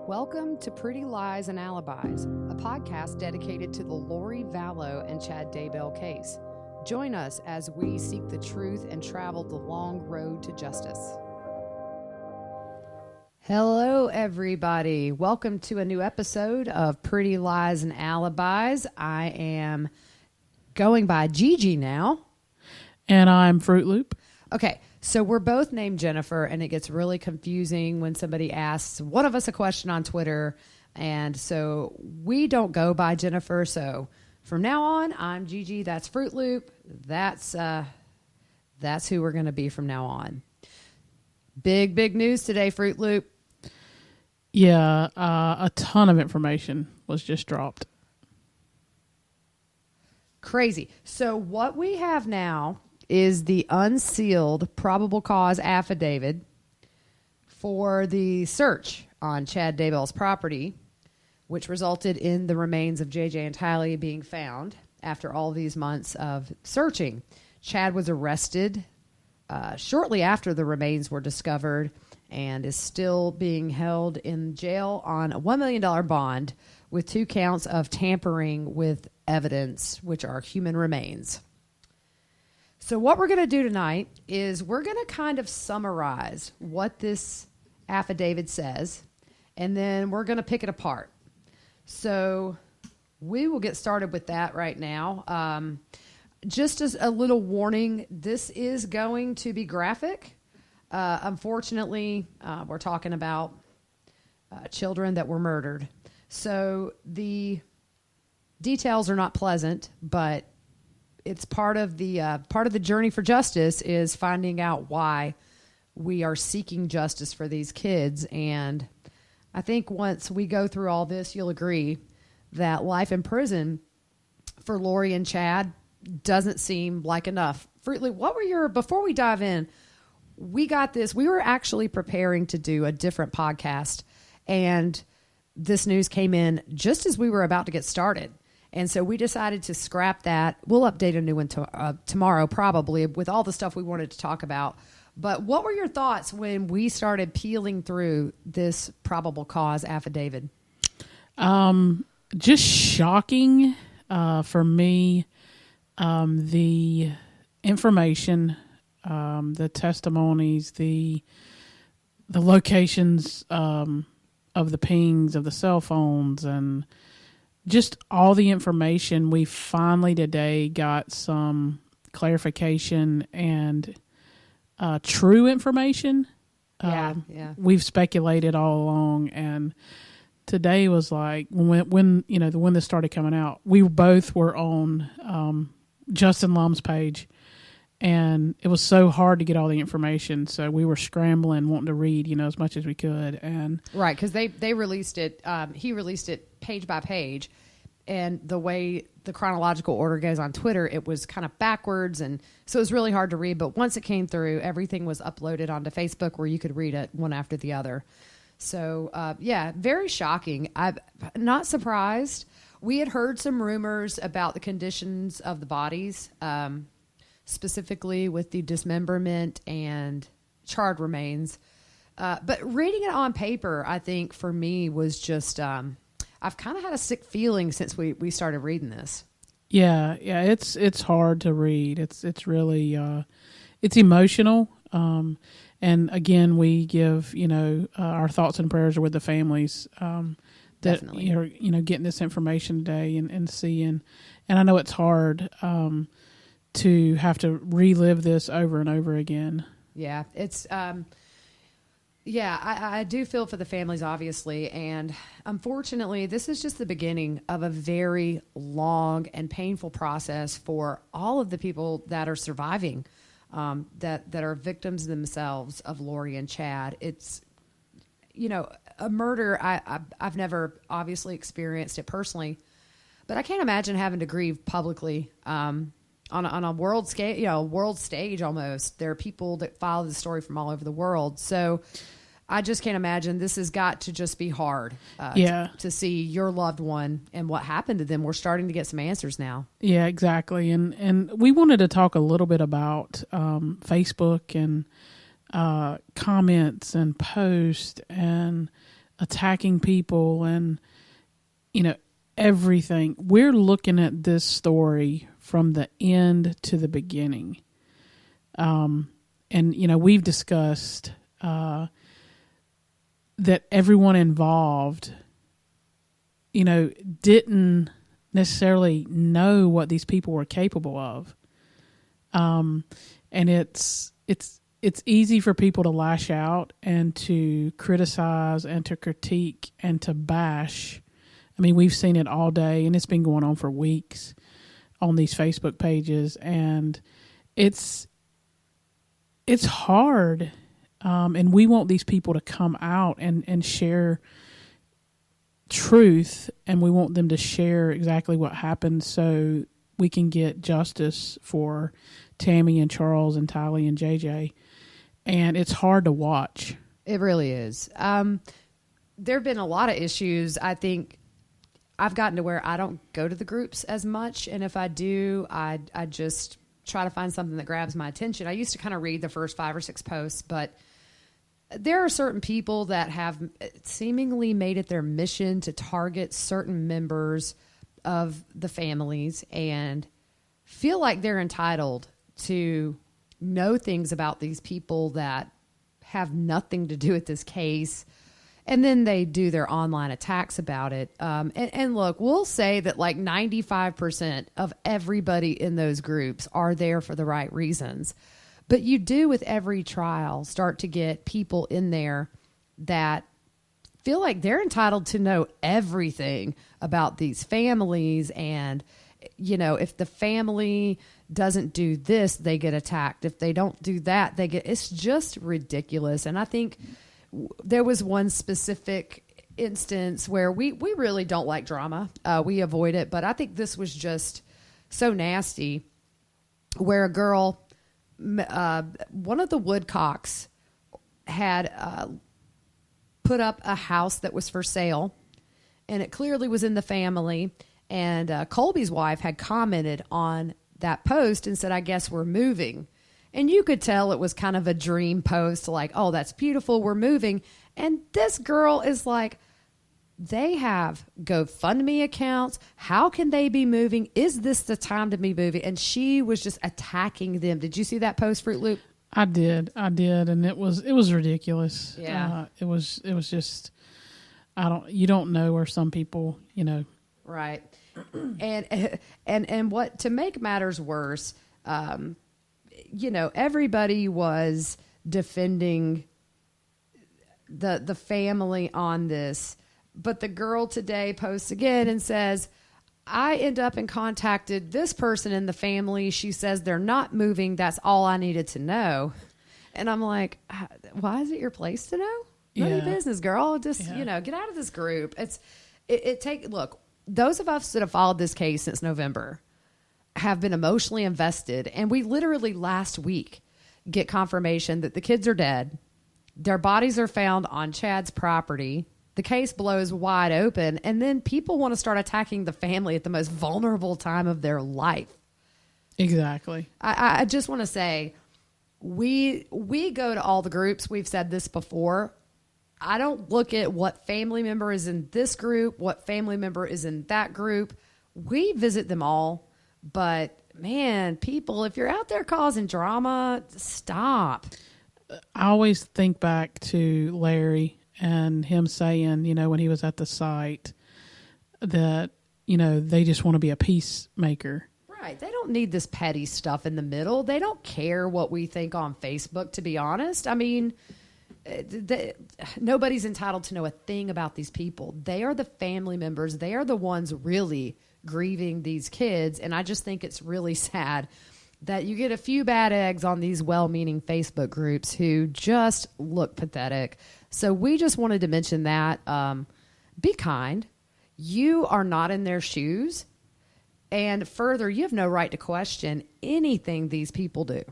Welcome to Pretty Lies and Alibis, a podcast dedicated to the Lori Vallow and Chad Daybell case. Join us as we seek the truth and travel the long road to justice. Hello, everybody. Welcome to a new episode of Pretty Lies and Alibis. I am going by Gigi now. And I'm Fruit Loop. Okay, so we're both named Jennifer, and it gets really confusing when somebody asks one of us a question on Twitter, and so we don't go by Jennifer. So from now on, I'm Gigi. That's Fruit Loop. That's who we're going to be from now on. Big news today, Fruit Loop. Yeah, a ton of information was just dropped. Crazy. So what we have now is the unsealed probable cause affidavit for the search on Chad Daybell's property, which resulted in the remains of JJ and Tylee being found after all these months of searching. Chad was arrested shortly after the remains were discovered and is still being held in jail on a $1 million bond with 2 counts of tampering with evidence, which are human remains. So what we're going to do tonight is we're going to kind of summarize what this affidavit says, and then we're going to pick it apart. So we will get started with that right now. Just as a little warning, this is going to be graphic. Unfortunately, we're talking about children that were murdered. So the details are not pleasant, but it's part of the journey for justice is finding out why we are seeking justice for these kids. And I think once we go through all this, you'll agree that life in prison for Lori and Chad doesn't seem like enough. Fruit Loop, before we dive in, we were actually preparing to do a different podcast, and this news came in just as we were about to get started. And so we decided to scrap that. We'll update a new one tomorrow, probably, with all the stuff we wanted to talk about. But what were your thoughts when we started peeling through this probable cause affidavit? Just shocking for me. The information, the testimonies, the locations of the pings of the cell phones, and just all the information. We finally today got some clarification and true information. Yeah. We've speculated all along, and today was like when this started coming out. We both were on Justin Lum's page, and it was so hard to get all the information. So we were scrambling, wanting to read, as much as we could. And right, because they released it. He released it page by page, and the way the chronological order goes on Twitter, it was kind of backwards, and so it was really hard to read. But once it came through, everything was uploaded onto Facebook where you could read it one after the other. So very shocking. I'm not surprised. We had heard some rumors about the conditions of the bodies, specifically with the dismemberment and charred remains. But reading it on paper, I think for me was just, I've kind of had a sick feeling since we started reading this. Yeah. It's hard to read. It's really, it's emotional. And again, we give, our thoughts and prayers are with the families, that Definitely. are, getting this information today and seeing, and I know it's hard, to have to relive this over and over again. Yeah, it's, I do feel for the families, obviously. And unfortunately, this is just the beginning of a very long and painful process for all of the people that are surviving, that are victims themselves of Lori and Chad. It's, a murder. I've never obviously experienced it personally, but I can't imagine having to grieve publicly, on a world scale, world stage almost. There are people that follow the story from all over the world. So I just can't imagine. This has got to just be hard to see your loved one and what happened to them. We're starting to get some answers now. Yeah, exactly. And we wanted to talk a little bit about Facebook and comments and posts and attacking people and, everything. We're looking at this story from the end to the beginning. And, we've discussed that everyone involved, didn't necessarily know what these people were capable of. And it's easy for people to lash out and to criticize and to critique and to bash. I mean, we've seen it all day, and it's been going on for weeks on these Facebook pages, and it's hard. And we want these people to come out and share truth, and we want them to share exactly what happened so we can get justice for Tammy and Charles and Tylee and JJ. And it's hard to watch. It really is. There have been a lot of issues. I think I've gotten to where I don't go to the groups as much. And if I do, I just try to find something that grabs my attention. I used to kind of read the first 5 or 6 posts, but there are certain people that have seemingly made it their mission to target certain members of the families and feel like they're entitled to know things about these people that have nothing to do with this case. And then they do their online attacks about it. And look, we'll say that like 95% of everybody in those groups are there for the right reasons. But you do with every trial start to get people in there that feel like they're entitled to know everything about these families. And, if the family doesn't do this, they get attacked. If they don't do that, it's just ridiculous. And I think there was one specific instance where we really don't like drama. We avoid it. But I think this was just so nasty where a girl, one of the Woodcocks had put up a house that was for sale, and it clearly was in the family. And Colby's wife had commented on that post and said, I guess we're moving. And you could tell it was kind of a dream post, like, oh, that's beautiful, we're moving. And this girl is like, they have GoFundMe accounts. How can they be moving? Is this the time to be moving? And she was just attacking them. Did you see that post, Fruit Loop? I did, and it was ridiculous. Yeah, it was just, you don't know where some people, right. And what, to make matters worse, everybody was defending the family on this, but the girl today posts again and says, I end up and contacted this person in the family. She says they're not moving. That's all I needed to know. And I'm like, why is it your place to know? None of your business, girl. Just, get out of this group. Look, those of us that have followed this case since November have been emotionally invested. And we literally last week get confirmation that the kids are dead. Their bodies are found on Chad's property. The case blows wide open. And then people want to start attacking the family at the most vulnerable time of their life. Exactly. I just want to say, we go to all the groups. We've said this before. I don't look at what family member is in this group, what family member is in that group. We visit them all. But, man, people, if you're out there causing drama, stop. I always think back to Larry and him saying, when he was at the site that, they just want to be a peacemaker. Right. They don't need this petty stuff in the middle. They don't care what we think on Facebook, to be honest. I mean, nobody's entitled to know a thing about these people. They are the family members. They are the ones really grieving these kids. And I just think it's really sad that you get a few bad eggs on these well-meaning Facebook groups who just look pathetic. So we just wanted to mention that. Be kind. You are not in their shoes. And further, you have no right to question anything these people do.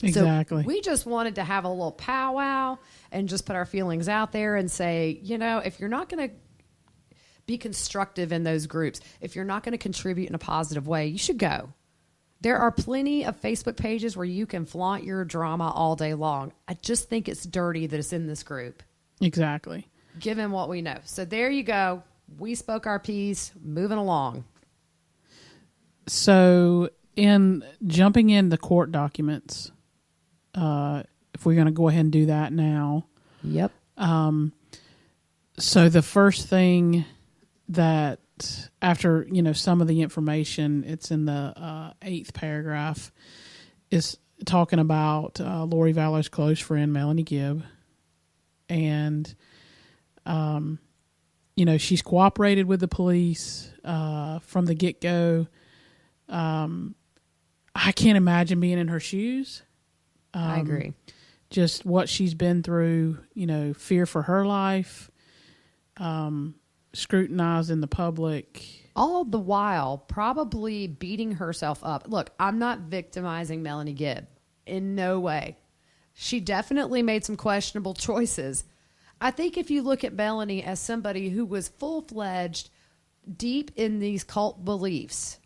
Exactly. So we just wanted to have a little powwow and just put our feelings out there and say, if you're not going to be constructive in those groups, if you're not going to contribute in a positive way, you should go. There are plenty of Facebook pages where you can flaunt your drama all day long. I just think it's dirty that it's in this group. Exactly. given what we know. So there you go. We spoke our piece. Moving along. So in jumping in the court documents, if we're going to go ahead and do that now. Yep. So the first thing that after, some of the information, it's in the 8th paragraph, is talking about Lori Vallow's close friend, Melanie Gibb. And, she's cooperated with the police from the get-go. I can't imagine being in her shoes. I agree. Just what she's been through, fear for her life, scrutinized in the public. All the while probably beating herself up. Look, I'm not victimizing Melanie Gibb in no way. She definitely made some questionable choices. I think if you look at Melanie as somebody who was full-fledged, deep in these cult beliefs,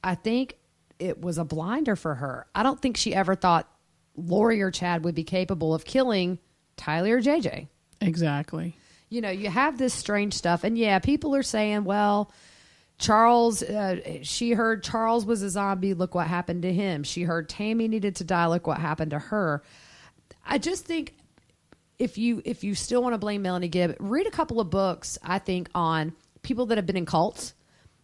I think it was a blinder for her. I don't think she ever thought Lori or Chad would be capable of killing Tyler or JJ. Exactly. You have this strange stuff. And yeah, people are saying, well, Charles, she heard Charles was a zombie. Look what happened to him. She heard Tammy needed to die. Look what happened to her. I just think if you still want to blame Melanie Gibb, read a couple of books, I think, on people that have been in cults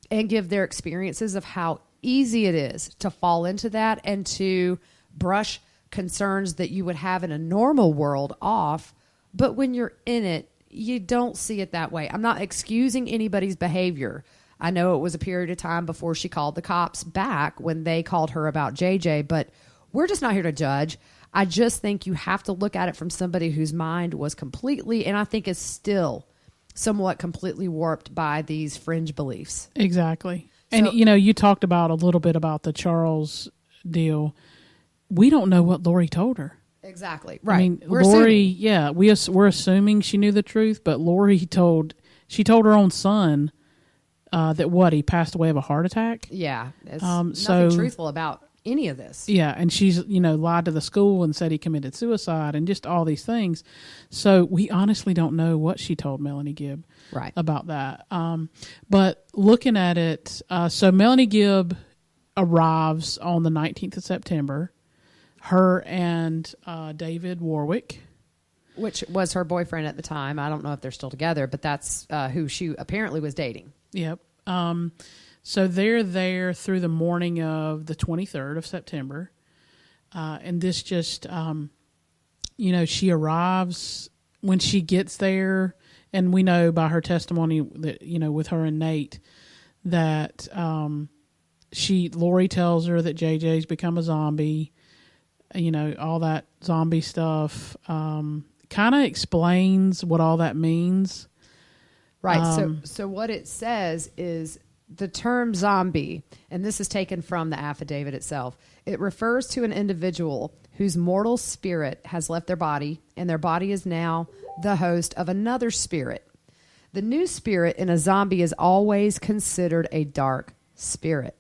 and give their experiences of how easy it is to fall into that and to brush concerns that you would have in a normal world off. But when you're in it, you don't see it that way. I'm not excusing anybody's behavior. I know it was a period of time before she called the cops back when they called her about JJ, but we're just not here to judge. I just think you have to look at it from somebody whose mind was completely, and I think is still somewhat completely warped by these fringe beliefs. Exactly. And, you talked about a little bit about the Charles deal. We don't know what Lori told her. Exactly. Right. I mean, Lori, we're assuming she knew the truth, but Lori told her own son that he passed away of a heart attack. Yeah. It's nothing truthful about any of this. Yeah. And she's, lied to the school and said he committed suicide and just all these things. So we honestly don't know what she told Melanie Gibb about that. But looking at it, so Melanie Gibb arrives on the 19th of September. Her and David Warwick. Which was her boyfriend at the time. I don't know if they're still together, but that's who she apparently was dating. Yep. So they're there through the morning of the 23rd of September. And this just, she arrives when she gets there. And we know by her testimony that, with her and Nate, that Lori tells her that JJ's become a zombie. All that zombie stuff, kind of explains what all that means. Right. So what it says is the term zombie, and this is taken from the affidavit itself. It refers to an individual whose mortal spirit has left their body, and their body is now the host of another spirit. The new spirit in a zombie is always considered a dark spirit.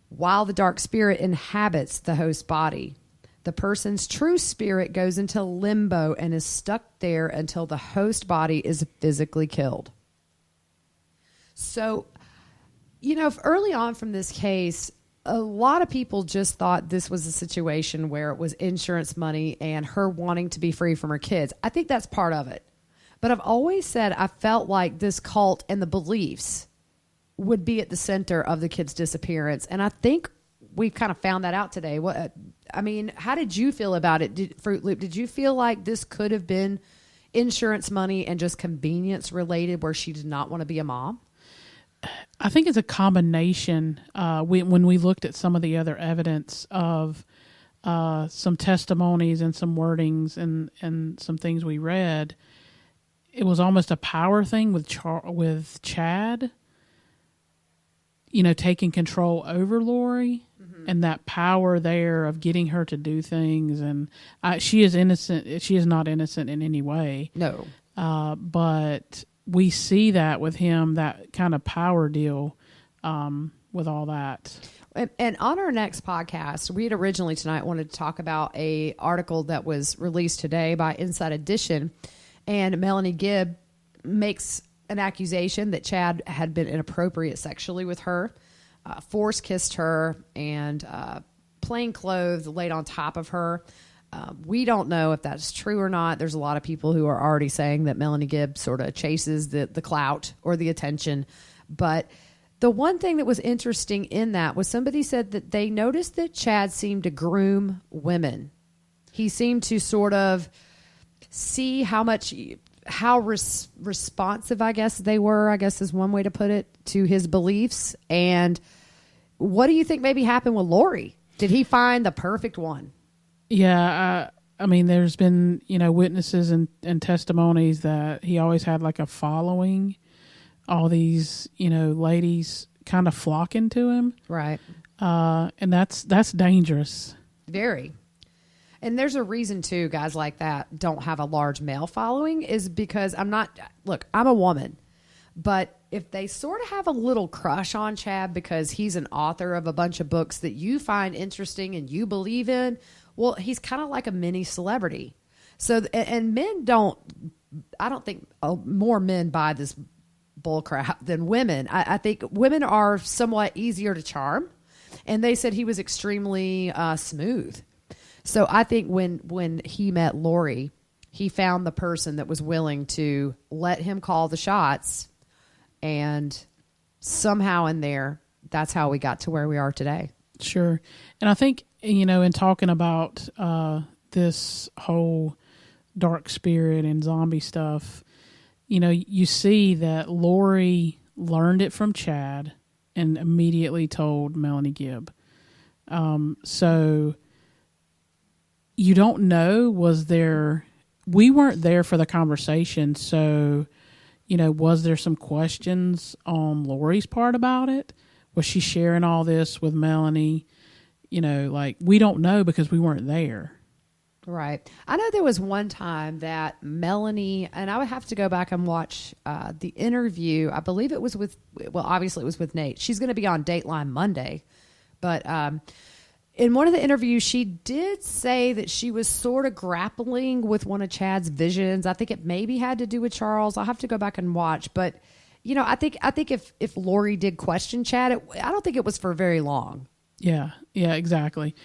While the dark spirit inhabits the host body, the person's true spirit goes into limbo and is stuck there until the host body is physically killed. So, early on from this case, a lot of people just thought this was a situation where it was insurance money and her wanting to be free from her kids. I think that's part of it. But I've always said I felt like this cult and the beliefs would be at the center of the kid's disappearance. And I think we've kind of found that out today. How did you feel about it, Fruit Loop? Did you feel like this could have been insurance money and just convenience related where she did not want to be a mom? I think it's a combination. When we looked at some of the other evidence of some testimonies and some wordings and some things we read, it was almost a power thing with Chad. Taking control over Lori and that power there of getting her to do things. And she is innocent. She is not innocent in any way. No. But we see that with him, that kind of power deal with all that. And on our next podcast, we had originally tonight wanted to talk about a article that was released today by Inside Edition. And Melanie Gibb makes an accusation that Chad had been inappropriate sexually with her, force kissed her, and plain clothes laid on top of her. We don't know if that's true or not. There's a lot of people who are already saying that Melanie Gibb sort of chases the clout or the attention. But the one thing that was interesting in that was somebody said that they noticed that Chad seemed to groom women. He seemed to sort of see how responsive, I guess, they were, I guess is one way to put it, to his beliefs. And what do you think maybe happened with Lori? Did he find the perfect one? Yeah, I mean, there's been, witnesses and testimonies that he always had like a following. All these, ladies kind of flocking to him. Right. And that's dangerous. Very. And there's a reason, too, guys like that don't have a large male following, is because I'm a woman. But if they sort of have a little crush on Chad because he's an author of a bunch of books that you find interesting and you believe in, well, he's kind of like a mini celebrity. So, and men I don't think more men buy this bull crap than women. I think women are somewhat easier to charm. And they said he was extremely smooth. So I think when he met Lori, he found the person that was willing to let him call the shots. And somehow in there, that's how we got to where we are today. Sure. And I think, in talking about this whole dark spirit and zombie stuff, you see that Lori learned it from Chad and immediately told Melanie Gibb. So you don't know, we weren't there for the conversation. So, was there some questions on Lori's part about it? Was she sharing all this with Melanie? We don't know because we weren't there. Right. I know there was one time that Melanie, and I would have to go back and watch the interview. I believe it was obviously it was with Nate. She's going to be on Dateline Monday. But in one of the interviews, she did say that she was sort of grappling with one of Chad's visions. I think it maybe had to do with Charles. I'll have to go back and watch. But, I think if Lori did question Chad, I don't think it was for very long. Yeah, exactly.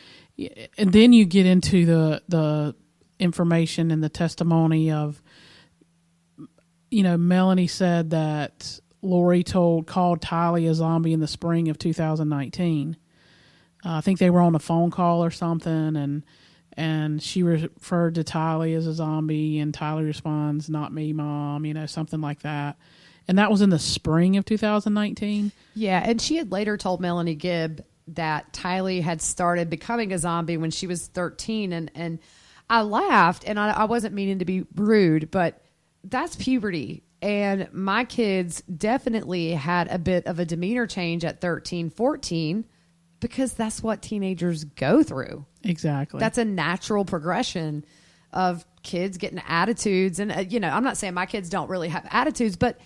And then you get into the information and the testimony of, Melanie said that Lori called Tylee a zombie in the spring of 2019. I think they were on a phone call or something, and she referred to Tylee as a zombie, and Tylee responds, "Not me, Mom," something like that. And that was in the spring of 2019. Yeah, and she had later told Melanie Gibb that Tylee had started becoming a zombie when she was 13. And I laughed, and I wasn't meaning to be rude, but that's puberty. And my kids definitely had a bit of a demeanor change at 13, 14, because that's what teenagers go through. Exactly. That's a natural progression of kids getting attitudes. And, I'm not saying my kids don't really have attitudes, but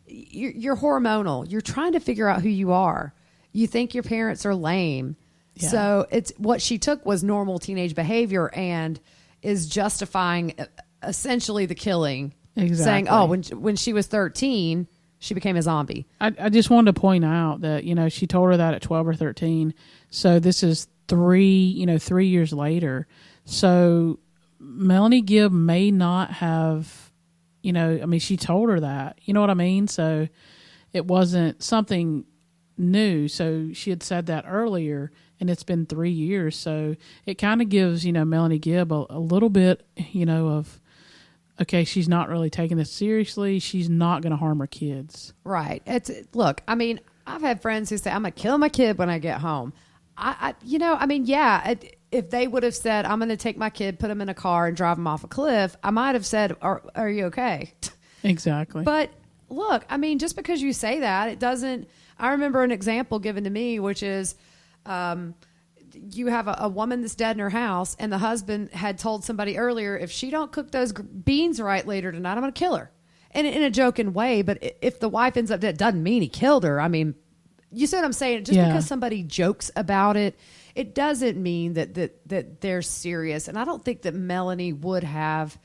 you're hormonal. You're trying to figure out who you are. You think your parents are lame. Yeah. So it's what she took was normal teenage behavior and is justifying essentially the killing. Exactly. Saying, oh, when she was 13, she became a zombie. I just wanted to point out that, she told her that at 12 or 13. So this is 3 years later. So Melanie Gibb may not have, she told her that, you know what I mean? So it wasn't something new. So she had said that earlier, and it's been 3 years. So it kind of gives, Melanie Gibb a little bit, of, okay, she's not really taking this seriously. She's not going to harm her kids. Right. Look, I've had friends who say, I'm going to kill my kid when I get home. If they would have said, I'm going to take my kid, put him in a car and drive him off a cliff, I might have said, are you okay? Exactly. But look, just because you say that, it doesn't. I remember an example given to me, which is you have a woman that's dead in her house, and the husband had told somebody earlier, if she don't cook those beans right later tonight, I'm going to kill her. And in a joking way, but if the wife ends up dead, it doesn't mean he killed her. You see what I'm saying? Just because somebody jokes about it, it doesn't mean that they're serious. And I don't think that Melanie would have.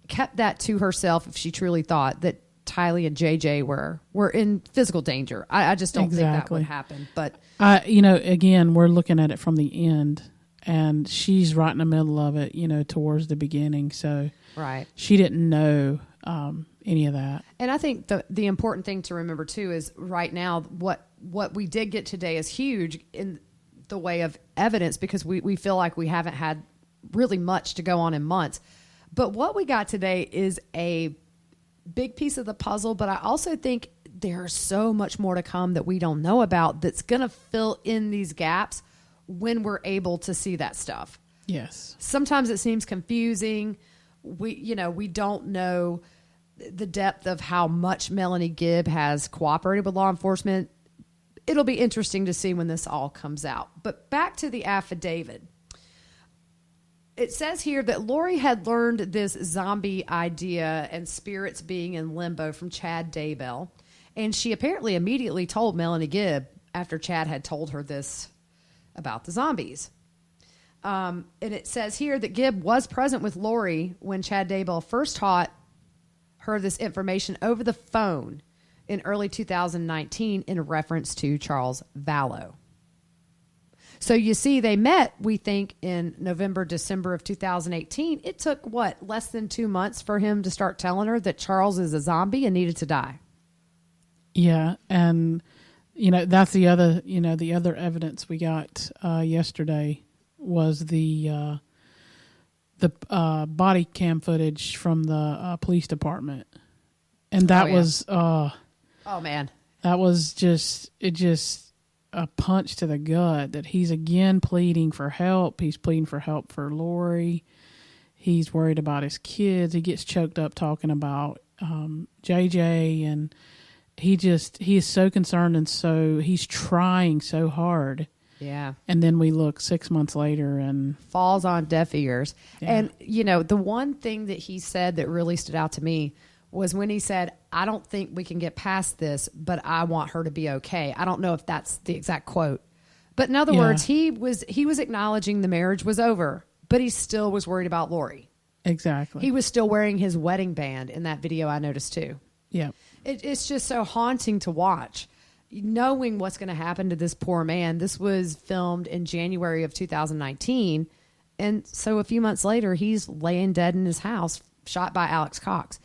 kept that to herself if she truly thought that Tylee and JJ were in physical danger. I just don't think that would happen. But again, we're looking at it from the end, and she's right in the middle of it, towards the beginning. So right, she didn't know any of that. And I think the important thing to remember too is right now what we did get today is huge in the way of evidence, because we feel like we haven't had really much to go on in months. But what we got today is a big piece of the puzzle, but I also think there's so much more to come that we don't know about that's going to fill in these gaps when we're able to see that stuff. Yes. Sometimes it seems confusing. We don't know the depth of how much Melanie Gibb has cooperated with law enforcement. It'll be interesting to see when this all comes out. But back to the affidavit. It says here that Lori had learned this zombie idea and spirits being in limbo from Chad Daybell, and she apparently immediately told Melanie Gibb after Chad had told her this about the zombies. And it says here that Gibb was present with Lori when Chad Daybell first taught her this information over the phone in early 2019 in reference to Charles Vallow. So you see, they met, we think, in November, December of 2018. It took, less than 2 months for him to start telling her that Charles is a zombie and needed to die. Yeah, and, that's the other evidence we got yesterday was the body cam footage from the police department. And that was... oh, man. That was just a punch to the gut that he's again pleading for help. He's pleading for help for Lori. He's worried about his kids. He gets choked up talking about JJ, and he is so concerned, and so he's trying so hard. Yeah. And then we look 6 months later and falls on deaf ears. Yeah. And the one thing that he said that really stood out to me was when he said, I don't think we can get past this, but I want her to be okay. I don't know if that's the exact quote. But in other words, he was acknowledging the marriage was over, but he still was worried about Lori. Exactly. He was still wearing his wedding band in that video, I noticed too. Yeah. It's just so haunting to watch, knowing what's going to happen to this poor man. This was filmed in January of 2019. And so a few months later, he's laying dead in his house, shot by Alex Cox.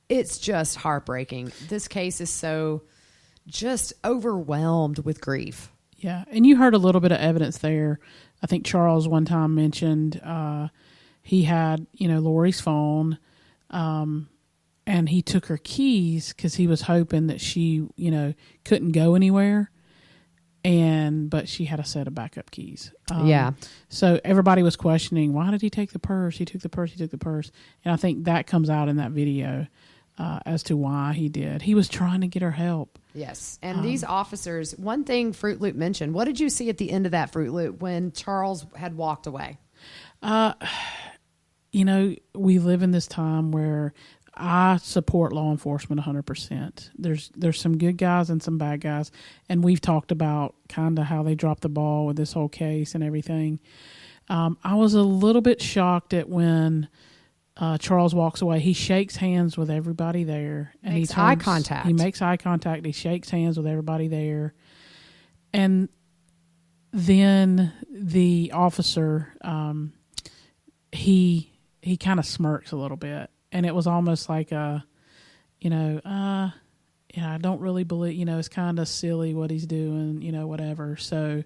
It's just heartbreaking. This case is so just overwhelmed with grief. Yeah. And you heard a little bit of evidence there. I think Charles one time mentioned he had, Lori's phone, and he took her keys because he was hoping that she, couldn't go anywhere. But she had a set of backup keys. Yeah. So everybody was questioning, why did he take the purse? He took the purse. And I think that comes out in that video. As to why he did. He was trying to get her help. Yes. And these officers, one thing Fruit Loop mentioned, what did you see at the end of that Fruit Loop when Charles had walked away? We live in this time where I support law enforcement 100%. There's some good guys and some bad guys. And we've talked about kind of how they dropped the ball with this whole case and everything. I was a little bit shocked at when Charles walks away. He shakes hands with everybody there, and he makes eye contact. He makes eye contact. He shakes hands with everybody there, and then the officer, he kind of smirks a little bit, and it was almost like I don't really believe. It's kind of silly what he's doing. Whatever. So.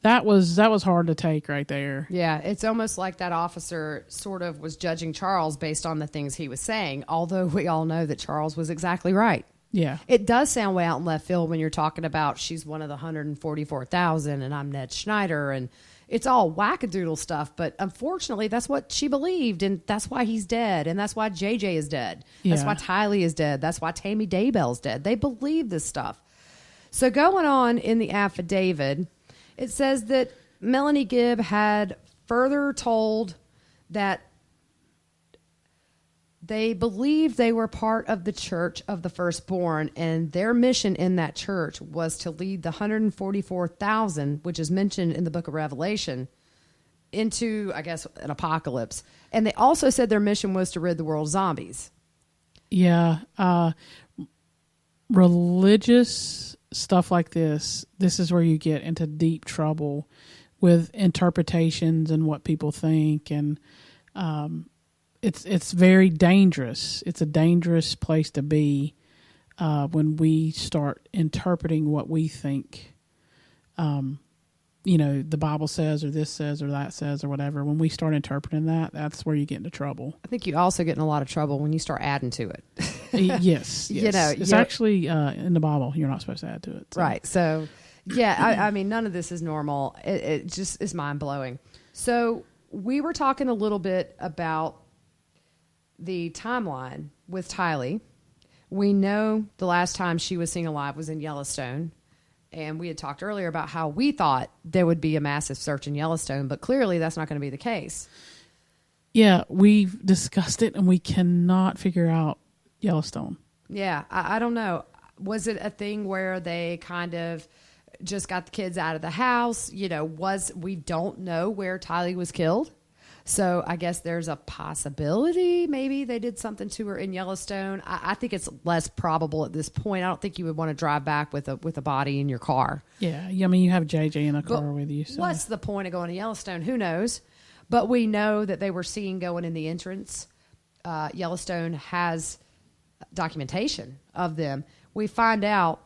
That was hard to take right there. Yeah, it's almost like that officer sort of was judging Charles based on the things he was saying, although we all know that Charles was exactly right. Yeah. It does sound way out in left field when you're talking about she's one of the 144,000 and I'm Ned Schneider, and it's all wackadoodle stuff, but unfortunately that's what she believed, and that's why he's dead, and that's why JJ is dead. That's why Tylee is dead. That's why Tammy Daybell's dead. They believe this stuff. So going on in the affidavit, it says that Melanie Gibb had further told that they believed they were part of the Church of the Firstborn, and their mission in that church was to lead the 144,000, which is mentioned in the book of Revelation, into, I guess, an apocalypse. And they also said their mission was to rid the world of zombies. Yeah. Religious stuff like this is where you get into deep trouble with interpretations and what people think. And it's very dangerous. It's a dangerous place to be when we start interpreting what we think the Bible says, or this says, or that says, or whatever. When we start interpreting that, that's where you get into trouble. I think you also get in a lot of trouble when you start adding to it. Yes. It's actually in the Bible. You're not supposed to add to it. So. Right. So, I mean, none of this is normal. It just is mind blowing. So we were talking a little bit about the timeline with Tylee. We know the last time she was seen alive was in Yellowstone. And we had talked earlier about how we thought there would be a massive search in Yellowstone, but clearly that's not going to be the case. Yeah, we've discussed it, and we cannot figure out Yellowstone. Yeah, I don't know. Was it a thing where they kind of just got the kids out of the house? We don't know where Tylee was killed. So I guess there's a possibility maybe they did something to her in Yellowstone. I think it's less probable at this point. I don't think you would want to drive back with a body in your car. Yeah, I mean, you have JJ in a car with you. So. What's the point of going to Yellowstone? Who knows? But we know that they were seen going in the entrance. Yellowstone has documentation of them. We find out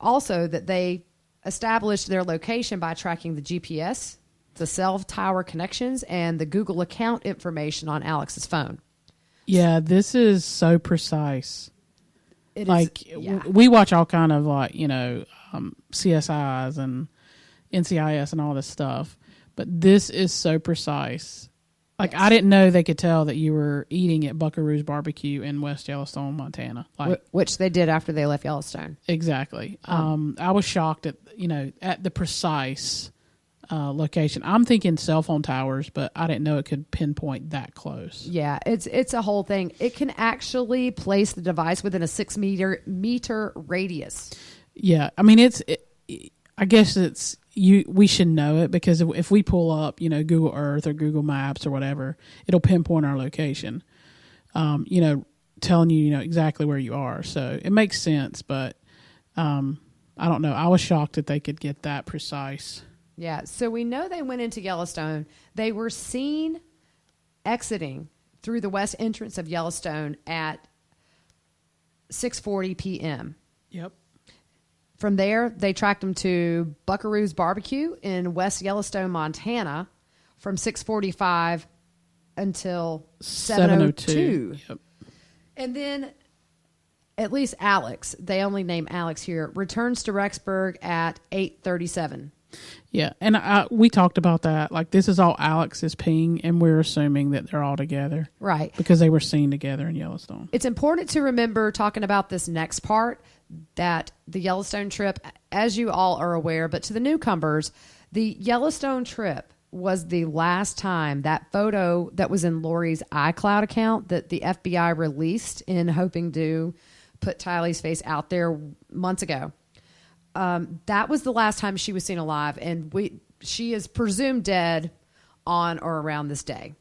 also that they established their location by tracking the GPS, the cell tower connections, and the Google account information on Alex's phone. Yeah, this is so precise. Yeah. We watch all kind of CSIs and NCIS and all this stuff, but this is so precise. Yes. I didn't know they could tell that you were eating at Buckaroo's Barbecue in West Yellowstone, Montana. Which they did after they left Yellowstone. Exactly. I was shocked at the precise location. I'm thinking cell phone towers, but I didn't know it could pinpoint that close. Yeah, it's a whole thing. It can actually place the device within a 6 meter radius. Yeah, I mean I guess we should know it, because if we pull up Google Earth or Google Maps or whatever, it'll pinpoint our location. Telling you exactly where you are. So it makes sense, but I don't know. I was shocked that they could get that precise. Yeah, so we know they went into Yellowstone. They were seen exiting through the west entrance of Yellowstone at 6:40 p.m. Yep. From there, they tracked them to Buckaroo's Barbecue in West Yellowstone, Montana, from 6:45 until 7:02. Yep. And then, at least Alex, they only name Alex here, returns to Rexburg at 8:37. Yeah, and we talked about that. This is all Alex's ping, and we're assuming that they're all together. Right. Because they were seen together in Yellowstone. It's important to remember, talking about this next part, that the Yellowstone trip, as you all are aware, but to the newcomers, the Yellowstone trip was the last time that photo that was in Lori's iCloud account that the FBI released in hoping to put Tylee's face out there months ago. That was the last time she was seen alive, and she is presumed dead on or around this day.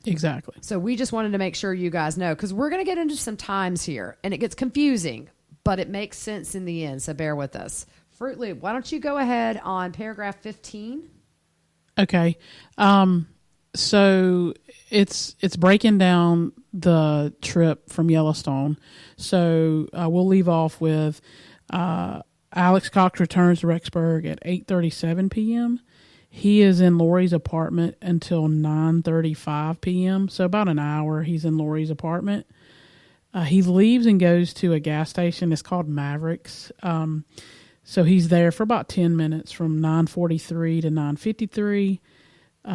Exactly. So we just wanted to make sure you guys know, because we're going to get into some times here, and it gets confusing, but it makes sense in the end, so bear with us. Fruit Loop, why don't you go ahead on paragraph 15? Okay. So it's breaking down the trip from Yellowstone. So we'll leave off with Alex Cox returns to Rexburg at 8:37 p.m. He is in Lori's apartment until 9:35 p.m. So about an hour he's in Lori's apartment. He leaves and goes to a gas station. It's called Mavericks. So he's there for about 10 minutes from 9:43 to 9:53.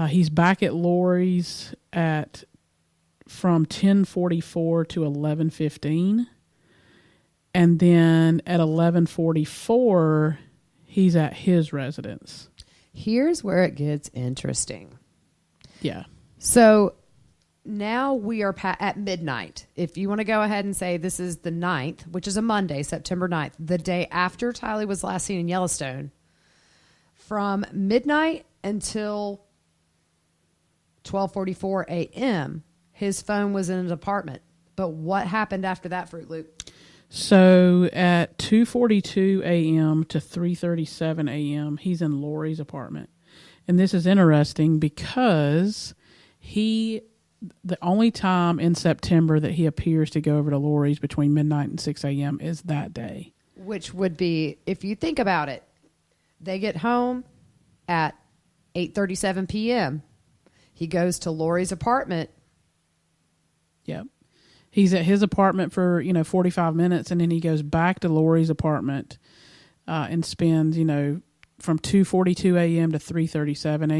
He's back at Lori's from 10:44 to 11:15. And then at 11:44, he's at his residence. Here's where it gets interesting. Yeah. So now we are at midnight. If you want to go ahead and say this is the 9th, which is a Monday, September 9th, the day after Tylee was last seen in Yellowstone, from midnight until 12:44 a.m., his phone was in his apartment. But what happened after that, Fruit Loop? So at 2:42 a.m. to 3:37 a.m., he's in Lori's apartment. And this is interesting because the only time in September that he appears to go over to Lori's between midnight and 6 a.m. is that day. Which would be, if you think about it, they get home at 8:37 p.m. He goes to Lori's apartment. Yep. He's at his apartment for, 45 minutes, and then he goes back to Lori's apartment and spends, from 2:42 a.m. to 3:37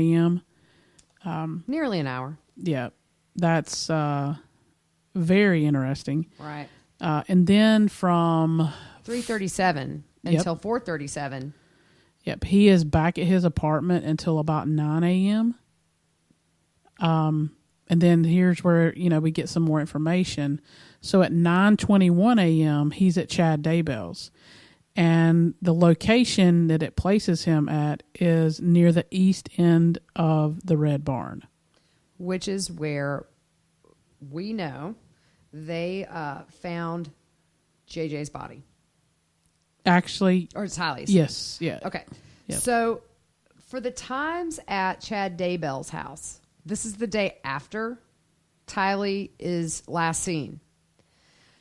a.m. Nearly an hour. Yeah. That's very interesting. Right. And then from 3:37 until 4:37. Yep. He is back at his apartment until about 9 a.m. And then here's where, we get some more information. So at 9:21 a.m., he's at Chad Daybell's. And the location that it places him at is near the east end of the Red Barn. Which is where we know they found JJ's body. Actually. Or Tylee's. Yes. Yeah. Okay. Yep. So for the times at Chad Daybell's house, this is the day after Tylee is last seen.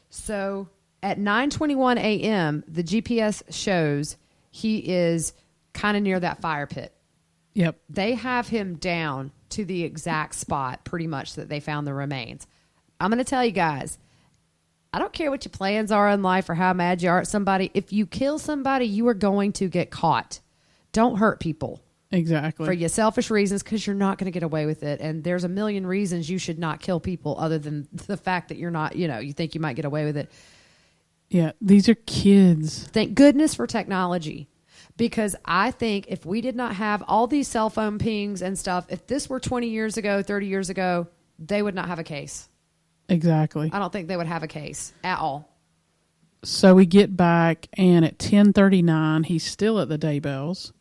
So at 9:21 a.m., the GPS shows he is kind of near that fire pit. Yep. They have him down to the exact spot pretty much that they found the remains. I'm going to tell you guys, I don't care what your plans are in life or how mad you are at somebody. If you kill somebody, you are going to get caught. Don't hurt people. Exactly. For your selfish reasons, because you're not going to get away with it. And there's a million reasons you should not kill people other than the fact that you're not, you think you might get away with it. Yeah, these are kids. Thank goodness for technology. Because I think if we did not have all these cell phone pings and stuff, if this were 20 years ago, 30 years ago, they would not have a case. Exactly. I don't think they would have a case at all. So we get back, and at 10:39, he's still at the Daybells.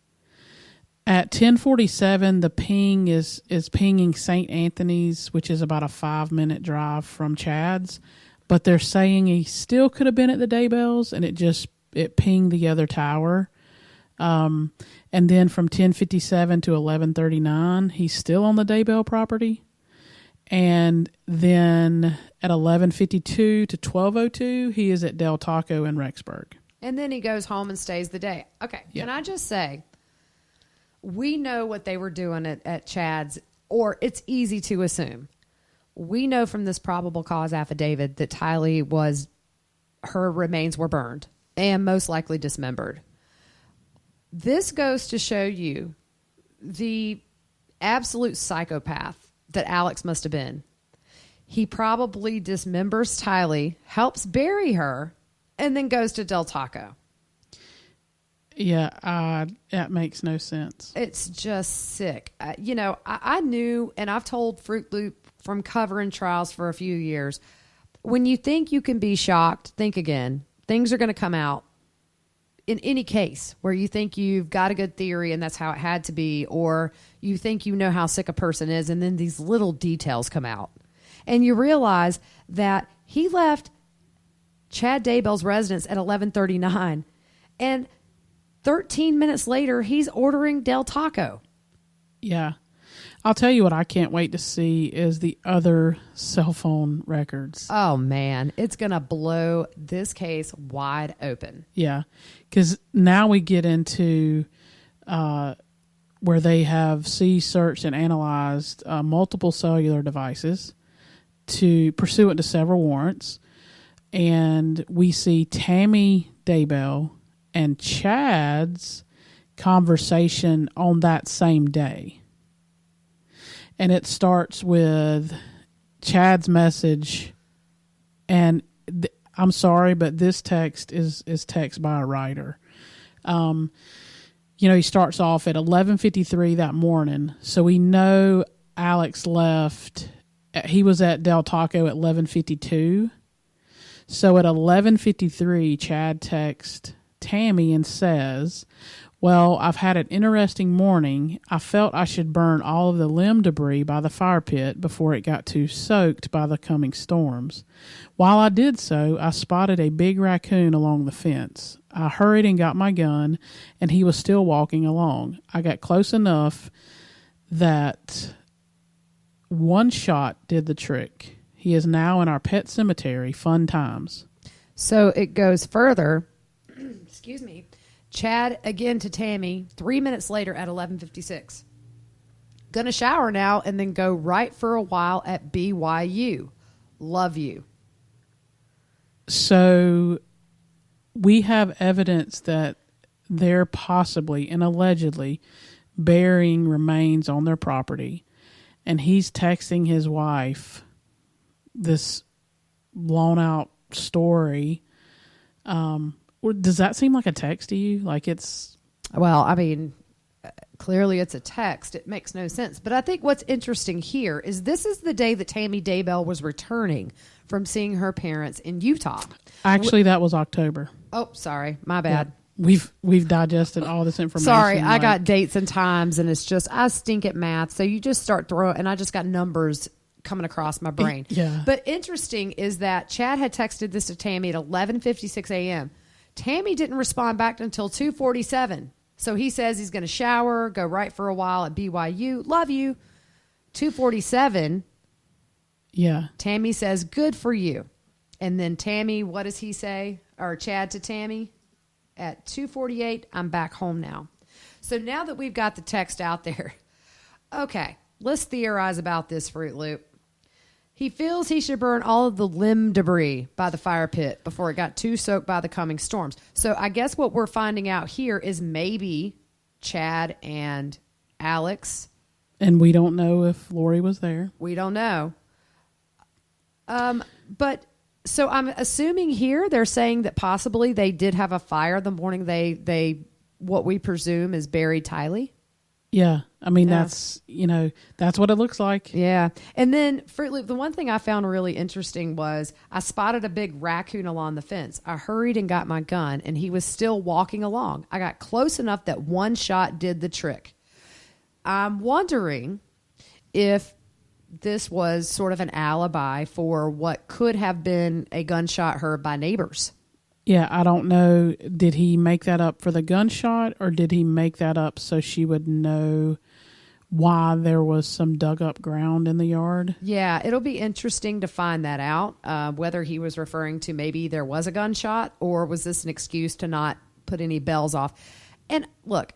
At 10:47, the ping is pinging St. Anthony's, which is about a 5-minute drive from Chad's. But they're saying he still could have been at the Daybells, and it pinged the other tower. And then from 10:57 to 11:39, he's still on the Daybell property. And then at 11:52 to 12:02, he is at Del Taco in Rexburg. And then he goes home and stays the day. Okay. Yep. Can I just say, we know what they were doing at Chad's, or it's easy to assume. We know from this probable cause affidavit that Tylee her remains were burned and most likely dismembered. This goes to show you the absolute psychopath that Alex must have been. He probably dismembers Tylee, helps bury her, and then goes to Del Taco. Yeah, that makes no sense. It's just sick. I knew, and I've told Fruit Loop from covering trials for a few years, when you think you can be shocked, think again. Things are going to come out in any case where you think you've got a good theory and that's how it had to be, or you think you know how sick a person is, and then these little details come out. And you realize that he left Chad Daybell's residence at 11:39, and 13 minutes later, he's ordering Del Taco. Yeah. I'll tell you what I can't wait to see is the other cell phone records. Oh, man. It's going to blow this case wide open. Yeah. Because now we get into where they have searched and analyzed multiple cellular devices pursuant to several warrants. And we see Tammy Daybell and Chad's conversation on that same day. And it starts with Chad's message, and I'm sorry, but this text is text by a writer. He starts off at 11:53 that morning, so we know Alex left. He was at Del Taco at 11:52. So at 11:53, Chad texts Tammy and says, Well, I've had an interesting morning. I felt I should burn all of the limb debris by the fire pit before it got too soaked by the coming storms. While I did so, I spotted a big raccoon along the fence. I hurried and got my gun, and he was still walking along. I got close enough that one shot did the trick. He is now in our pet cemetery. Fun times. So it goes further. Excuse me. Chad again to Tammy 3 minutes later at 11:56. Gonna shower now and then go right for a while at BYU. Love you. So we have evidence that they're possibly and allegedly burying remains on their property, and he's texting his wife this blown out story. Does that seem like a text to you? Like it's... Well, I mean, clearly it's a text. It makes no sense. But I think what's interesting here is this is the day that Tammy Daybell was returning from seeing her parents in Utah. Actually, that was October. Oh, sorry. My bad. Yeah. We've digested all this information. Sorry, I got dates and times, and it's just, I stink at math. So you just start throwing, and I just got numbers coming across my brain. Yeah. But interesting is that Chad had texted this to Tammy at 11:56 a.m. Tammy didn't respond back until 2:47. So he says he's going to shower, go right for a while at BYU. Love you. 2:47. Yeah. Tammy says, good for you. And then Tammy, what does he say? Or Chad to Tammy? At 2:48, I'm back home now. So now that we've got the text out there, okay, let's theorize about this, Fruit Loop. He feels he should burn all of the limb debris by the fire pit before it got too soaked by the coming storms. So I guess what we're finding out here is maybe Chad and Alex. And we don't know if Lori was there. We don't know. But so I'm assuming here they're saying that possibly they did have a fire the morning they what we presume is buried Tylee. Yeah. I mean, Yeah. that's what it looks like. Yeah. And then, Fruit Loop, the one thing I found really interesting was I spotted a big raccoon along the fence. I hurried and got my gun, and he was still walking along. I got close enough that one shot did the trick. I'm wondering if this was sort of an alibi for what could have been a gunshot heard by neighbors. Yeah, I don't know. Did he make that up for the gunshot, or did he make that up so she would know why there was some dug up ground in the yard? Yeah, it'll be interesting to find that out, whether he was referring to maybe there was a gunshot, or was this an excuse to not put any bells off. And look,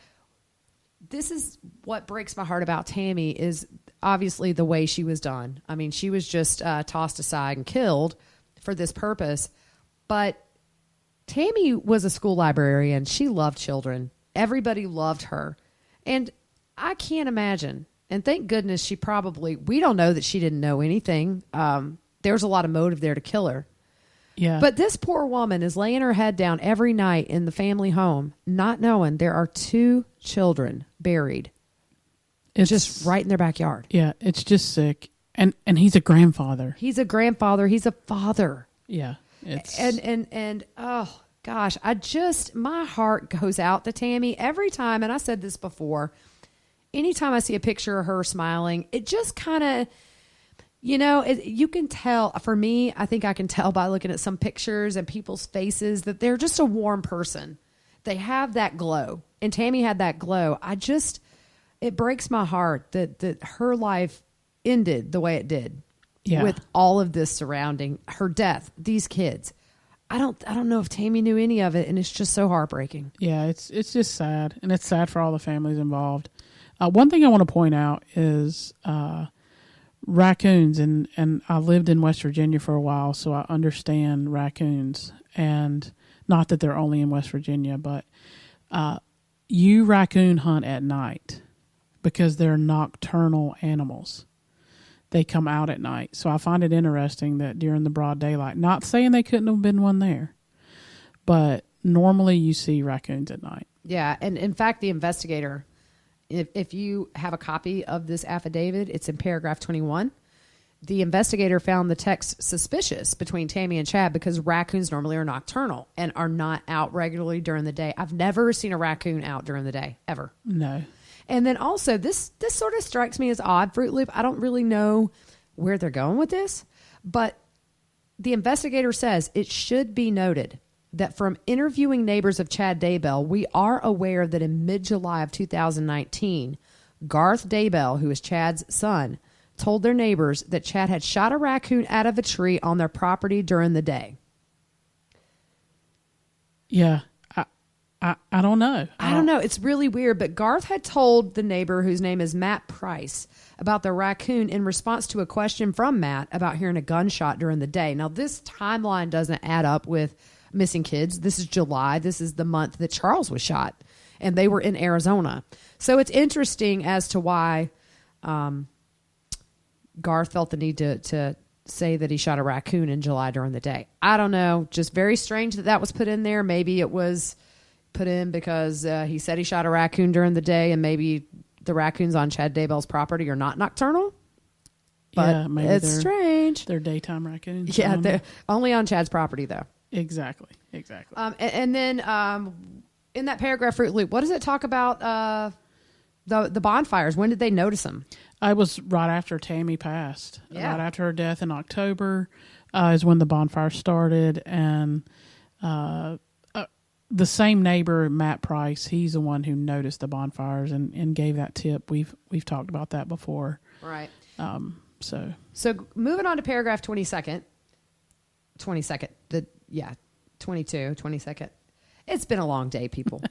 this is what breaks my heart about Tammy is obviously the way she was done. I mean, she was just tossed aside and killed for this purpose. But Tammy was a school librarian. She loved children. Everybody loved her. And I can't imagine. And thank goodness we don't know that she didn't know anything. There's a lot of motive there to kill her. Yeah. But this poor woman is laying her head down every night in the family home, not knowing there are 2 children buried. It's just right in their backyard. Yeah, it's just sick. And he's a grandfather. He's a grandfather. He's a father. Yeah. It's And oh gosh, my heart goes out to Tammy every time. And I said this before, anytime I see a picture of her smiling, it just kind of, you can tell. For me, I think I can tell by looking at some pictures and people's faces that they're just a warm person. They have that glow, and Tammy had that glow. It breaks my heart that her life ended the way it did. Yeah. With all of this surrounding her death, these kids. I don't know if Tammy knew any of it, and it's just so heartbreaking. Yeah, it's just sad, and it's sad for all the families involved. One thing I want to point out is raccoons, and I lived in West Virginia for a while, so I understand raccoons, and not that they're only in West Virginia, but you raccoon hunt at night because they're nocturnal animals. They come out at night. So I find it interesting that during the broad daylight, not saying they couldn't have been one there, but normally you see raccoons at night. Yeah. And in fact, the investigator, if you have a copy of this affidavit, it's in paragraph 21. The investigator found the text suspicious between Tammy and Chad because raccoons normally are nocturnal and are not out regularly during the day. I've never seen a raccoon out during the day, ever. No. And then also, this sort of strikes me as odd, Fruit Loop. I don't really know where they're going with this, but the investigator says it should be noted that from interviewing neighbors of Chad Daybell, we are aware that in mid-July of 2019, Garth Daybell, who is Chad's son, told their neighbors that Chad had shot a raccoon out of a tree on their property during the day. Yeah. I don't know. I don't know. It's really weird. But Garth had told the neighbor, whose name is Matt Price, about the raccoon in response to a question from Matt about hearing a gunshot during the day. Now, this timeline doesn't add up with missing kids. This is July. This is the month that Charles was shot, and they were in Arizona. So it's interesting as to why Garth felt the need to say that he shot a raccoon in July during the day. I don't know. Just very strange that was put in there. Maybe it was put in because he said he shot a raccoon during the day, and maybe the raccoons on Chad Daybell's property are not nocturnal. But yeah, maybe it's strange. They're daytime raccoons. Yeah, they're only on Chad's property, though. Exactly. And then in that paragraph, Fruit Loop, what does it talk about the bonfires? When did they notice them? I was right after Tammy passed. Yeah. Right after her death in October is when the bonfire started. And the same neighbor, Matt Price, he's the one who noticed the bonfires and gave that tip. We've talked about that before. Right. So moving on to paragraph 22nd. 22nd. It's been a long day, people.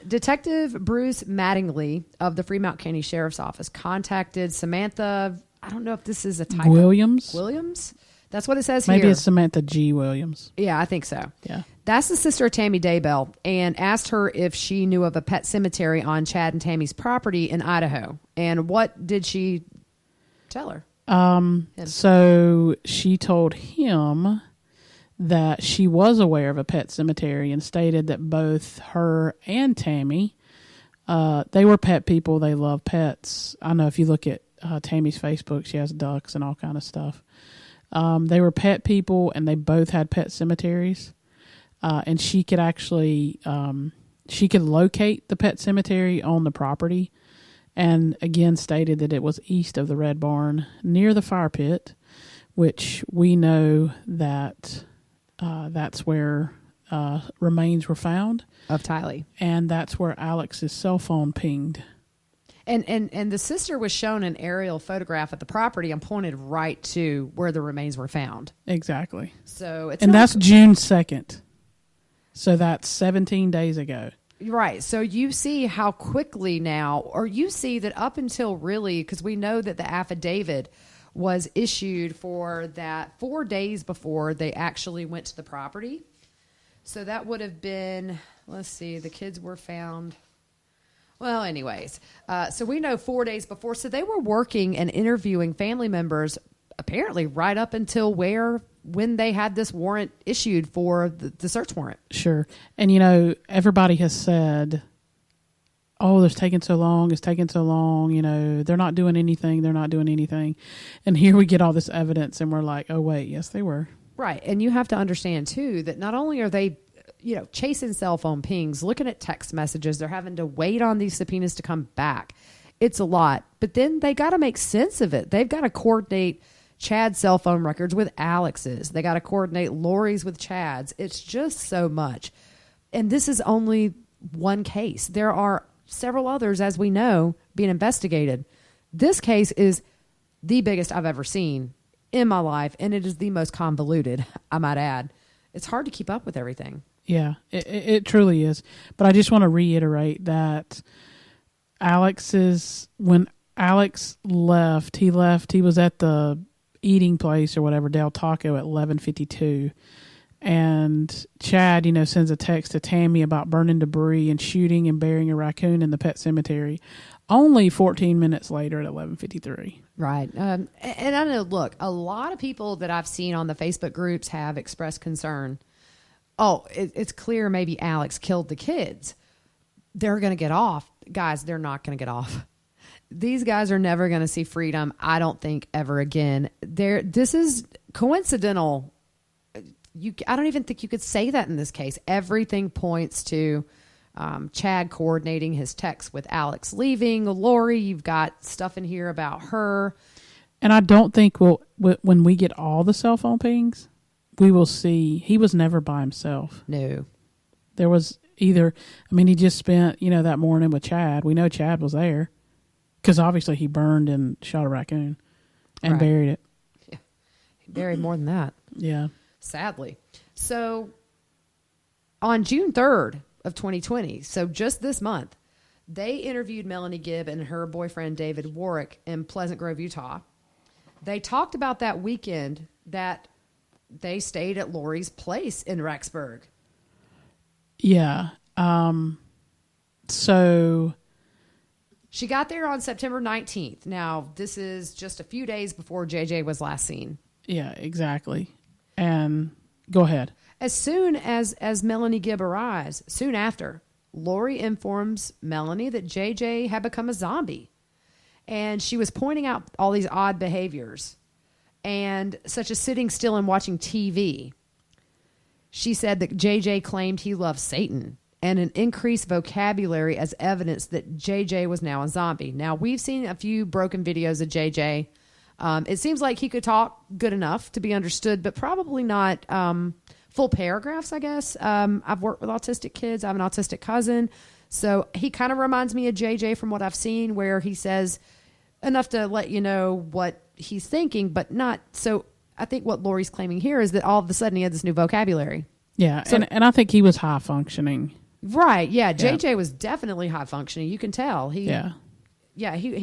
Detective Bruce Mattingly of the Fremont County Sheriff's Office contacted Samantha. I don't know if this is a typo. Williams? That's what it says here. Maybe it's Samantha G. Williams. Yeah, I think so. Yeah. That's the sister of Tammy Daybell, and asked her if she knew of a pet cemetery on Chad and Tammy's property in Idaho. And what did she tell her? So she told him that she was aware of a pet cemetery and stated that both her and Tammy, they were pet people. They love pets. I know if you look at Tammy's Facebook, she has ducks and all kind of stuff. They were pet people, and they both had pet cemeteries. And she could actually, she could locate the pet cemetery on the property, and again stated that it was east of the Red Barn near the fire pit, which we know that that's where remains were found. Of Tylee. And that's where Alex's cell phone pinged. And the sister was shown an aerial photograph of the property and pointed right to where the remains were found. Exactly. So it's that's June 2nd. So that's 17 days ago. Right. So you see how quickly now, or you see that up until really, because we know that the affidavit was issued for that 4 days before they actually went to the property. So that would have been, let's see, the kids were found. Well, anyways, so we know 4 days before. So they were working and interviewing family members apparently right up until when they had this warrant issued for the search warrant. Sure. And, everybody has said, oh, it's taking so long. They're not doing anything. And here we get all this evidence and we're like, oh, wait, yes, they were. Right. And you have to understand, too, that not only are they chasing cell phone pings, looking at text messages, they're having to wait on these subpoenas to come back. It's a lot. But then they got to make sense of it. They've got to coordinate Chad's cell phone records with Alex's. They got to coordinate Lori's with Chad's. It's just so much. And this is only one case. There are several others, as we know, being investigated. This case is the biggest I've ever seen in my life, and it is the most convoluted, I might add. It's hard to keep up with everything. Yeah, it truly is. But I just want to reiterate that when Alex left, he was at the eating place or whatever, Del Taco, at 11:52. And Chad, sends a text to Tammy about burning debris and shooting and burying a raccoon in the pet cemetery only 14 minutes later at 11:53. Right. And I know, look, a lot of people that I've seen on the Facebook groups have expressed concern. Oh, it's clear maybe Alex killed the kids. They're going to get off. Guys, they're not going to get off. these guys are never going to see freedom, I don't think, ever again. This is coincidental. I don't even think you could say that in this case. Everything points to Chad coordinating his text with Alex leaving. Lori, you've got stuff in here about her. And I don't think when we get all the cell phone pings, we will see he was never by himself. No. There was either, he just spent, that morning with Chad. We know Chad was there because obviously he burned and shot a raccoon and buried it. Yeah. He buried more than that. Yeah. Sadly. So on June 3rd of 2020, so just this month, they interviewed Melanie Gibb and her boyfriend David Warwick in Pleasant Grove, Utah. They talked about that weekend that they stayed at Lori's place in Rexburg. Yeah. So she got there on September 19th. Now, this is just a few days before JJ was last seen. Yeah, exactly. And go ahead. As soon as Melanie Gibb arrives, soon after, Lori informs Melanie that JJ had become a zombie. And she was pointing out all these odd behaviors, and such as sitting still and watching TV. She said that JJ claimed he loved Satan, and an increased vocabulary as evidence that JJ was now a zombie. Now, we've seen a few broken videos of JJ. It seems like he could talk good enough to be understood, but probably not full paragraphs, I guess. I've worked with autistic kids. I have an autistic cousin. So he kind of reminds me of JJ from what I've seen, where he says enough to let you know what he's thinking, but not. So I think what Lori's claiming here is that all of a sudden he had this new vocabulary. Yeah, so, and I think he was high functioning. Right, yeah. JJ was definitely high functioning. You can tell. He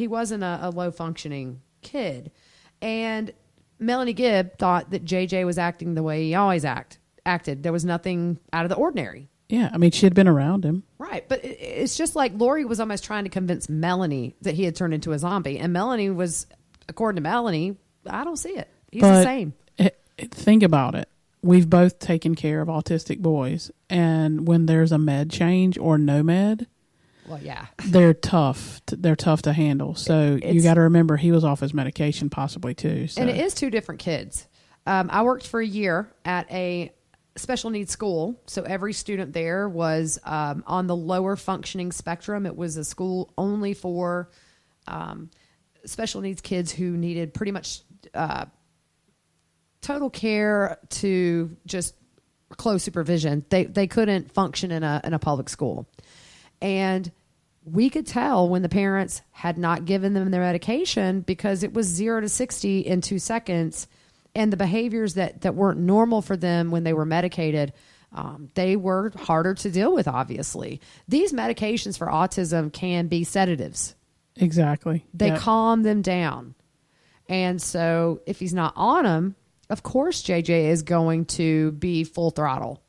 wasn't a low functioning kid. And Melanie Gibb thought that JJ was acting the way he always acted. There was nothing out of the ordinary. Yeah, she had been around him. Right, but it's just like Lori was almost trying to convince Melanie that he had turned into a zombie. And Melanie was, according to Melanie, I don't see it. He's the same. Think about it. We've both taken care of autistic boys. And when there's a med change or no med, well, yeah, they're tough. They're tough to handle. So you got to remember he was off his medication possibly too. So. And it is two different kids. I worked for a year at a special needs school. So every student there was on the lower functioning spectrum. It was a school only for special needs kids who needed pretty much total care to just close supervision. They couldn't function in a public school. And we could tell when the parents had not given them their medication because it was 0 to 60 in 2 seconds. And the behaviors that weren't normal for them when they were medicated, they were harder to deal with, obviously. These medications for autism can be sedatives. Exactly. They calm them down. And so if he's not on them, of course JJ is going to be full throttle.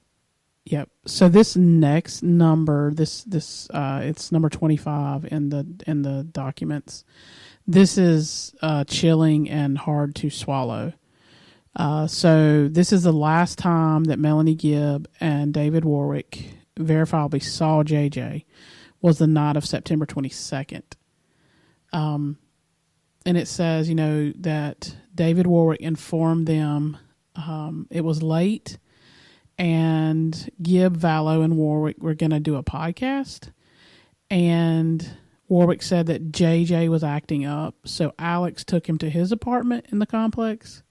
Yep. So this next number, it's number 25 in the documents. This is chilling and hard to swallow. So this is the last time that Melanie Gibb and David Warwick verifiably saw JJ was the night of September 22nd. And it says, that David Warwick informed them it was late and Gibb, Vallow, and Warwick were going to do a podcast. And Warwick said that JJ was acting up. So Alex took him to his apartment in the complex.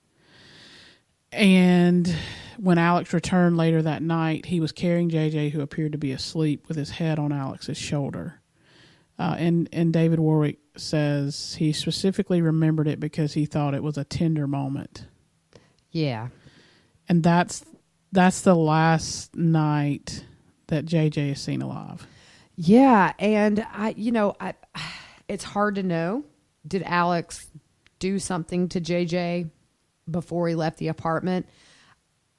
And when Alex returned later that night, he was carrying JJ, who appeared to be asleep, with his head on Alex's shoulder. And David Warwick says he specifically remembered it because he thought it was a tender moment. Yeah. And that's the last night that JJ is seen alive. Yeah, and it's hard to know. Did Alex do something to JJ before he left the apartment?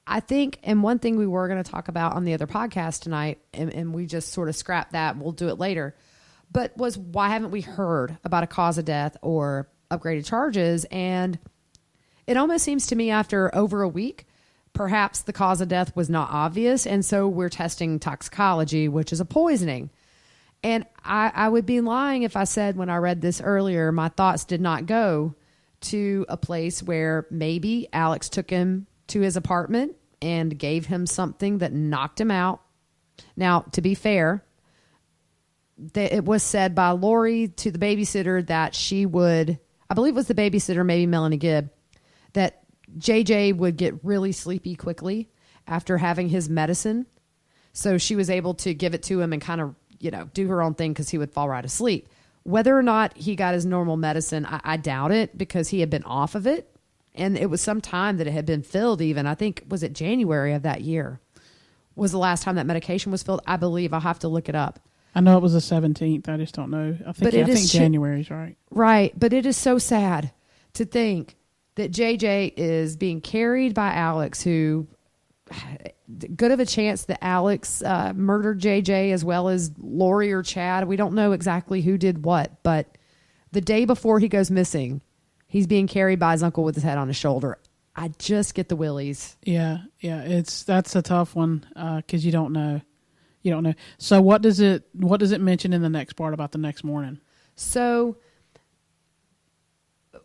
I think, and one thing we were going to talk about on the other podcast tonight, and we just sort of scrapped that, we'll do it later, but was why haven't we heard about a cause of death or upgraded charges? And it almost seems to me after over a week, perhaps the cause of death was not obvious, and so we're testing toxicology, which is a poisoning. And I would be lying if I said when I read this earlier, my thoughts did not go to a place where maybe Alex took him to his apartment and gave him something that knocked him out. Now, to be fair, it was said by Lori to the babysitter that she would, I believe it was the babysitter, maybe Melanie Gibb, that JJ would get really sleepy quickly after having his medicine. So she was able to give it to him and kind of, do her own thing because he would fall right asleep. Whether or not he got his normal medicine, I doubt it because he had been off of it. And it was some time that it had been filled even. I think, was it January of that year? Was the last time that medication was filled? I believe. I'll have to look it up. I know it was the 17th. I just don't know. I think January's right. Right. But it is so sad to think that JJ is being carried by Alex, who good of a chance that Alex murdered JJ as well as Lori or Chad. We don't know exactly who did what, but the day before he goes missing, he's being carried by his uncle with his head on his shoulder. I just get the willies. Yeah. That's a tough one because you don't know. You don't know. So what does it mention in the next part about the next morning? So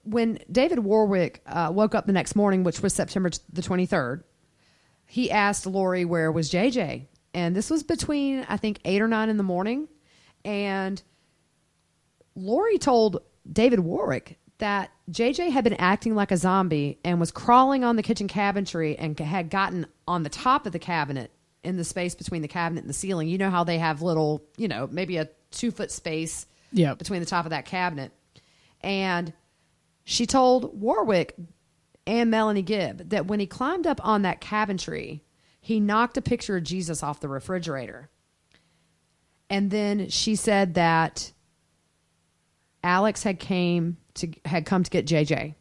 when David Warwick woke up the next morning, which was September the 23rd, he asked Lori where was JJ. And this was between, I think, 8 or 9 in the morning. And Lori told David Warwick that JJ had been acting like a zombie and was crawling on the kitchen cabinetry and had gotten on the top of the cabinet in the space between the cabinet and the ceiling. You know how they have little, maybe a 2-foot space between the top of that cabinet. And she told Warwick and Melanie Gibb that when he climbed up on that cabinetry, he knocked a picture of Jesus off the refrigerator. And then she said that Alex had come to get JJ.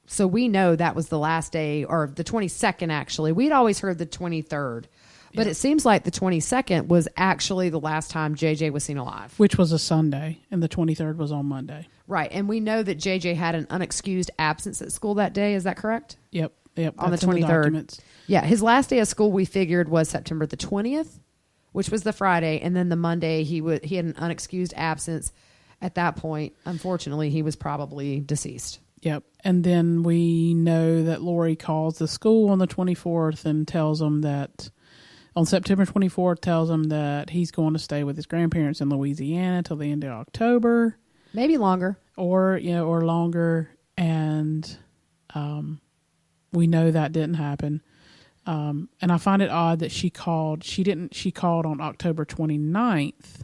So we know that was the last day, or the 22nd, actually. We'd always heard the 23rd. But it seems like the 22nd was actually the last time JJ was seen alive. Which was a Sunday, and the 23rd was on Monday. Right, and we know that JJ had an unexcused absence at school that day. Is that correct? Yep. On the 23rd. Yeah, his last day of school we figured was September the 20th, which was the Friday, and then the Monday he had an unexcused absence. At that point, unfortunately, he was probably deceased. Yep. And then we know that Lori calls the school on the 24th and tells them that on September 24th, tells them that he's going to stay with his grandparents in Louisiana till the end of October. Maybe longer. Or longer. And we know that didn't happen. And I find it odd that she called on October 29th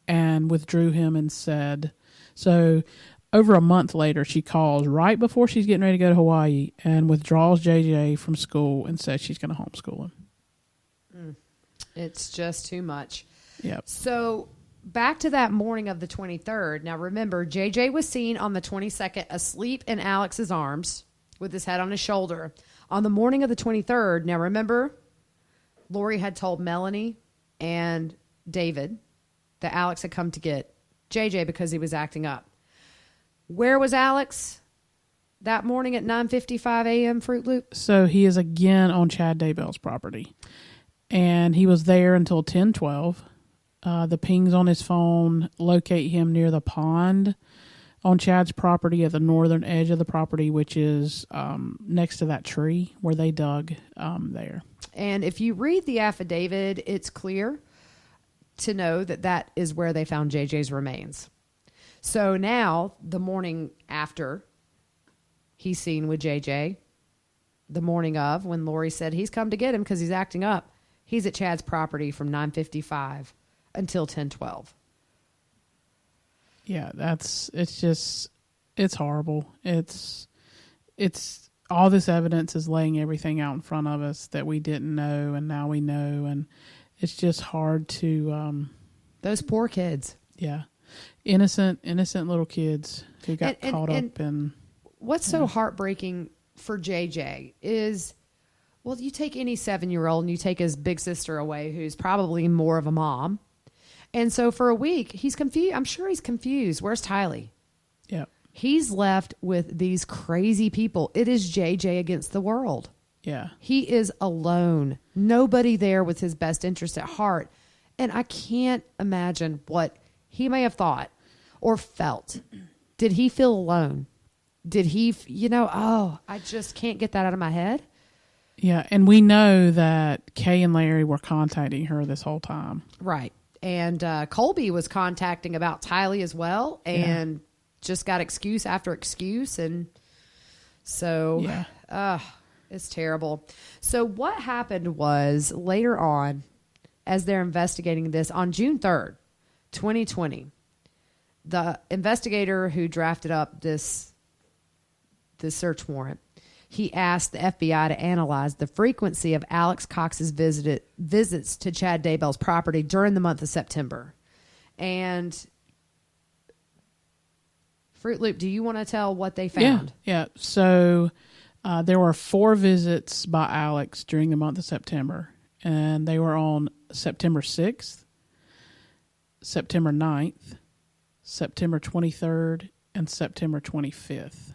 and withdrew him and said, so over a month later, she calls right before she's getting ready to go to Hawaii and withdraws JJ from school and says she's going to homeschool him. It's just too much. Yep. So back to that morning of the 23rd. Now remember, JJ was seen on the 22nd asleep in Alex's arms with his head on his shoulder. On the morning of the 23rd, now remember, Lori had told Melanie and David that Alex had come to get JJ because he was acting up. Where was Alex that morning at 9:55 a.m., Fruit Loop? So he is again on Chad Daybell's property. And he was there until 10:12. The pings on his phone locate him near the pond on Chad's property at the northern edge of the property, which is next to that tree where they dug there. And if you read the affidavit, it's clear to know that that is where they found JJ's remains. So now, the morning after he's seen with JJ, the morning of, when Lori said he's come to get him because he's acting up, he's at Chad's property from 9:55 until 10:12. Yeah, it's horrible. It's all this evidence is laying everything out in front of us that we didn't know, and now we know, and it's just hard to. Those poor kids. Yeah, innocent little kids who got caught up in. What's so heartbreaking for JJ is, well, you take any 7-year-old and you take his big sister away, who's probably more of a mom. And so for a week, he's confused. I'm sure he's confused. Where's Tylee? Yeah. He's left with these crazy people. It is JJ against the world. Yeah. He is alone. Nobody there with his best interest at heart. And I can't imagine what he may have thought or felt. Did he feel alone? Did he, I just can't get that out of my head. Yeah, and we know that Kay and Larry were contacting her this whole time. Right. And Colby was contacting about Tylee as well, and just got excuse after excuse. And so it's terrible. So what happened was later on, as they're investigating this on June 3rd, 2020, the investigator who drafted up this search warrant, he asked the FBI to analyze the frequency of Alex Cox's visits to Chad Daybell's property during the month of September. And Fruit Loop, do you want to tell what they found? Yeah. So there were 4 visits by Alex during the month of September, and they were on September 6th, September 9th, September 23rd, and September 25th.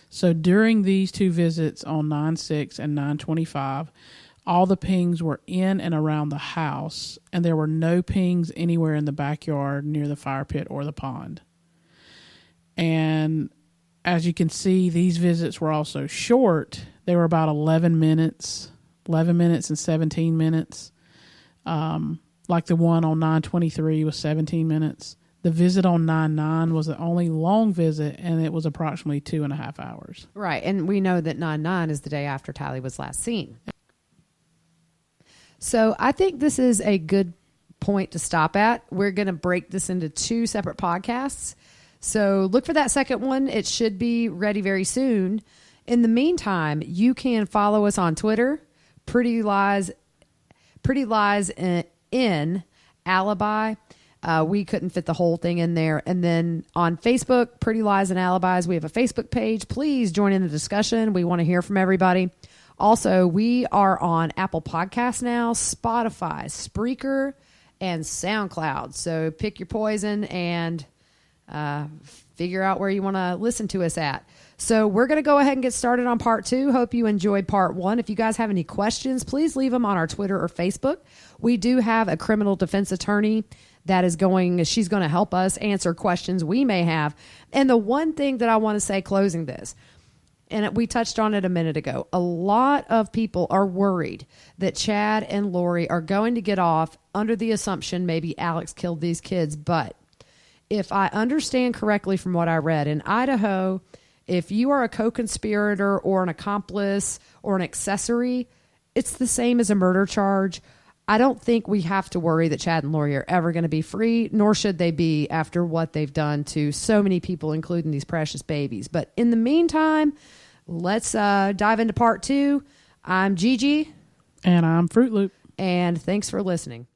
So during these 2 visits on 9/6 and 9/25, all the pings were in and around the house, and there were no pings anywhere in the backyard near the fire pit or the pond. And as you can see, these visits were also short. They were about 11 minutes and 17 minutes. Like the one on 9/23 was 17 minutes. The visit on 9/9 was the only long visit, and it was approximately 2.5 hours. Right. And we know that 9/9 is the day after Tylee was last seen. So I think this is a good point to stop at. We're going to break this into 2 separate podcasts. So look for that second one. It should be ready very soon. In the meantime, you can follow us on Twitter, Pretty Lies in Alibi. We couldn't fit the whole thing in there. And then on Facebook, Pretty Lies and Alibis, we have a Facebook page. Please join in the discussion. We want to hear from everybody. Also, we are on Apple Podcasts now, Spotify, Spreaker, and SoundCloud. So pick your poison and figure out where you want to listen to us at. So we're going to go ahead and get started on part 2. Hope you enjoyed part 1. If you guys have any questions, please leave them on our Twitter or Facebook. We do have a criminal defense attorney she's going to help us answer questions we may have. And the one thing that I want to say closing this, and we touched on it a minute ago, a lot of people are worried that Chad and Lori are going to get off under the assumption maybe Alex killed these kids. But if I understand correctly from what I read, in Idaho, if you are a co-conspirator or an accomplice or an accessory, it's the same as a murder charge. I don't think we have to worry that Chad and Lori are ever going to be free, nor should they be after what they've done to so many people, including these precious babies. But in the meantime, let's dive into part 2. I'm Gigi. And I'm Fruit Loop. And thanks for listening.